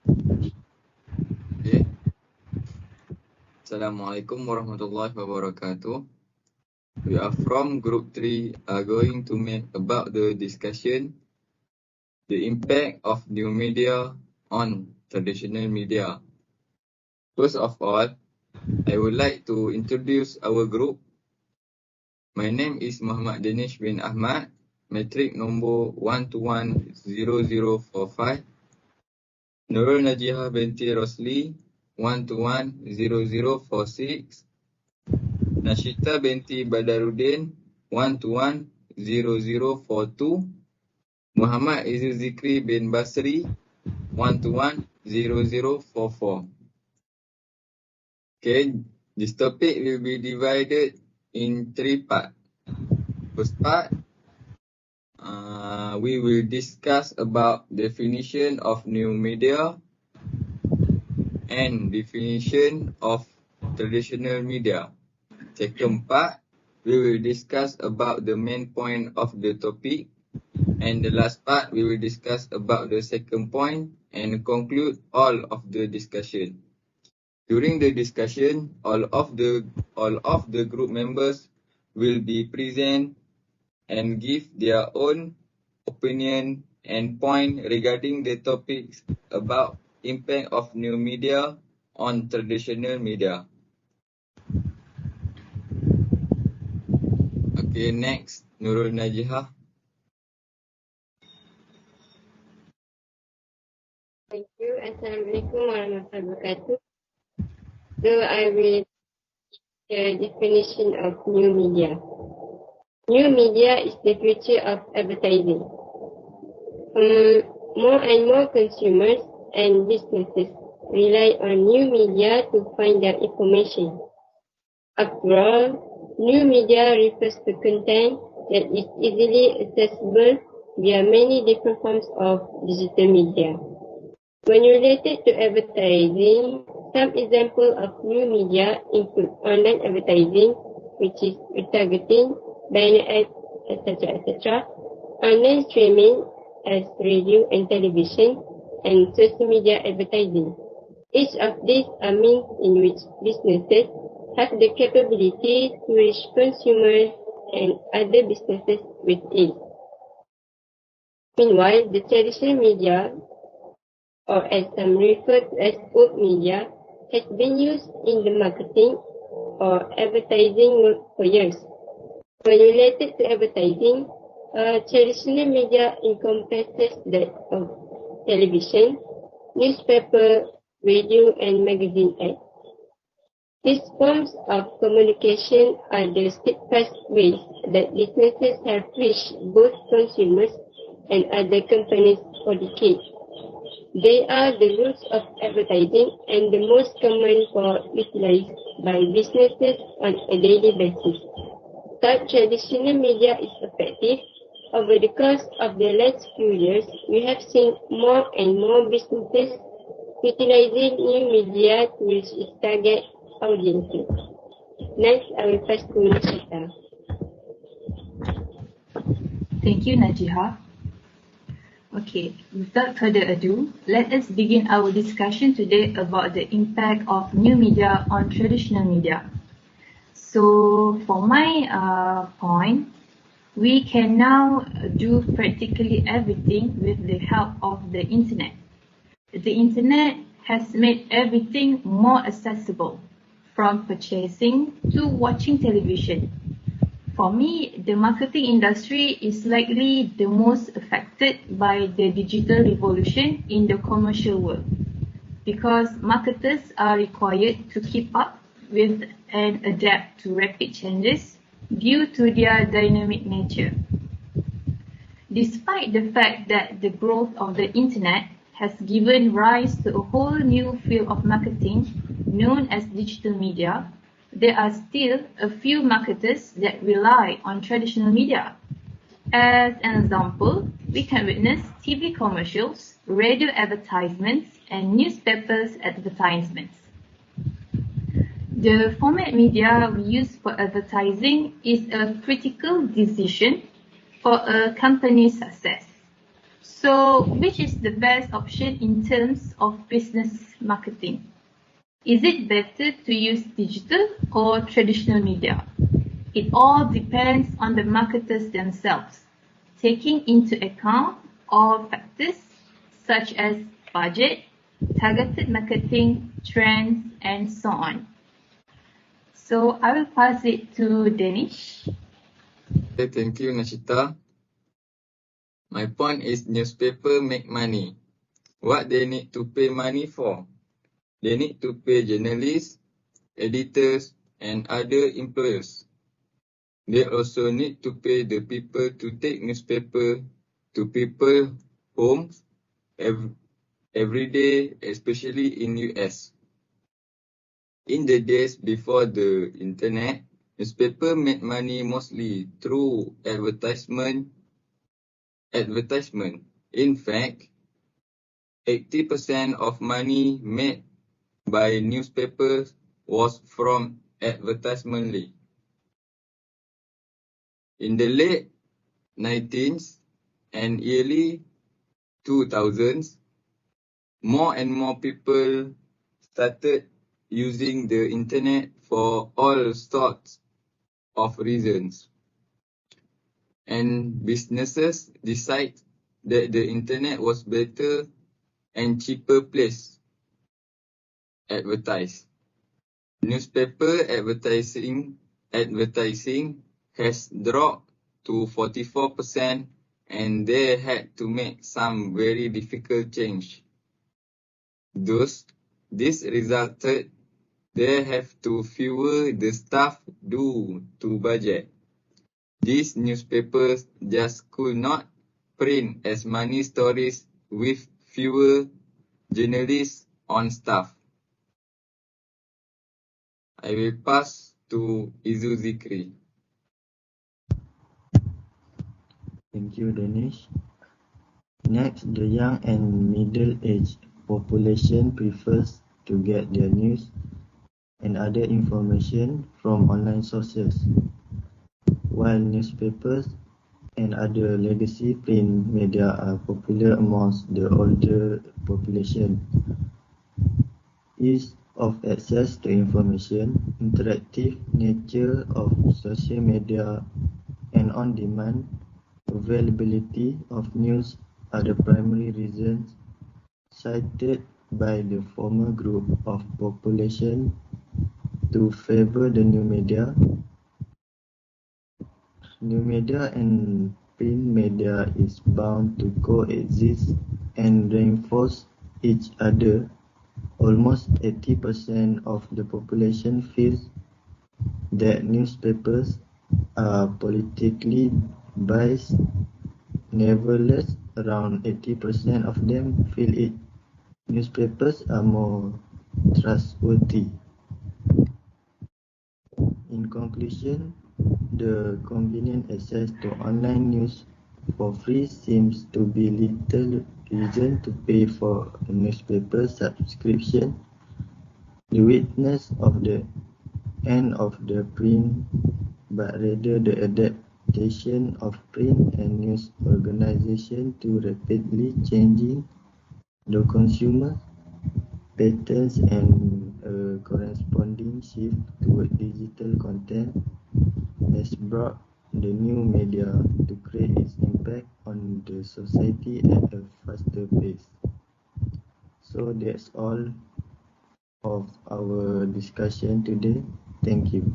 Okay. Assalamualaikum warahmatullahi wabarakatuh. We are from Group 3 are going to make about the discussion the impact of new media on traditional media. First of all, I would like to introduce our group. My name is Muhammad DANISH bin Ahmad, matric number 1210045. NURUL NAJIHAH BINTI ROSLI 1210046. Nasyita binti BADARUDDIN 1210042. Muhammad IZZUZIKRY bin BASRI 1210044. Okay, this topic will be divided in 3 parts. First part, we will discuss about definition of new media and definition of traditional media. Second part, we will discuss about the main point of the topic. And the last part, we will discuss about the second point and conclude all of the discussion. During the discussion, all of the group members will be present and give their own opinion and point regarding the topics about impact of new media on traditional media. Okay, next, Nurul Najihah. Thank you. Assalamualaikum warahmatullahi wabarakatuh. So I will the definition of new media. New media is the future of advertising. More and more consumers and businesses rely on new media to find their information. After all, new media refers to content that is easily accessible via many different forms of digital media. When related to advertising, some examples of new media include online advertising, which is retargeting, banner ads, etc., online streaming as radio and television, and social media advertising. Each of these are means in which businesses have the capability to reach consumers and other businesses with ease. Meanwhile, the traditional media, or as some refer to as old media, has been used in the marketing or advertising for years. When related to advertising, traditional media encompasses that of television, newspaper, radio, and magazine ads. These forms of communication are the steadfast ways that businesses have reached both consumers and other companies for decades. They are the roots of advertising and the most common for utilized by businesses on a daily basis. Such traditional media is effective. Over the course of the last few years, we have seen more and more businesses utilizing new media to reach its target audiences. Next, I will pass to Nasyita. Thank you, Najihah. Okay, without further ado, let us begin our discussion today about the impact of new media on traditional media. So, for my point, we can now do practically everything with the help of the internet. The internet has made everything more accessible, from purchasing to watching television. For me, the marketing industry is likely the most affected by the digital revolution in the commercial world, because marketers are required to keep up with and adapt to rapid changes due to their dynamic nature. Despite the fact that the growth of the internet has given rise to a whole new field of marketing known as digital media, there are still a few marketers that rely on traditional media. As an example, we can witness TV commercials, radio advertisements, and newspapers advertisements. The format media we use for advertising is a critical decision for a company's success. So, which is the best option in terms of business marketing? Is it better to use digital or traditional media? It all depends on the marketers themselves, taking into account all factors such as budget, targeted marketing, trends, and so on. So I will pass it to Danish. Okay, thank you, Nasyita. My point is newspaper make money. What they need to pay money for? They need to pay journalists, editors, and other employers. They also need to pay the people to take newspaper to people's homes every day, especially in US. In the days before the internet, newspaper made money mostly through advertisement. In fact, 80% of money made by newspapers was from advertisement. In the late 19th and early 2000s, more and more people started using the internet for all sorts of reasons. And businesses decide that the internet was better and cheaper place advertise. Newspaper advertising has dropped to 44%, and they had to make some very difficult change. This resulted they have to fewer the staff due to budget. These newspapers just could not print as many stories with fewer journalists on staff. I will pass to IZZUZIKRY. Thank you, Danish. Next, the young and middle-aged population prefers to get their news and other information from online sources, while newspapers and other legacy print media are popular amongst the older population. Ease of access to information, interactive nature of social media, and on-demand availability of news are the primary reasons cited by the former group of population to favor the new media. New media and print media is bound to coexist and reinforce each other. Almost 80% of the population feels that newspapers are politically biased. Nevertheless, around 80% of them feel it. Newspapers are more trustworthy. In conclusion, the convenient access to online news for free seems to be little reason to pay for a newspaper subscription. The witness of the end of the print, but rather the adaptation of print and news organization to rapidly changing the consumer patterns and a corresponding shift toward digital content has brought the new media to create its impact on the society at a faster pace. So that's all of our discussion today. Thank you.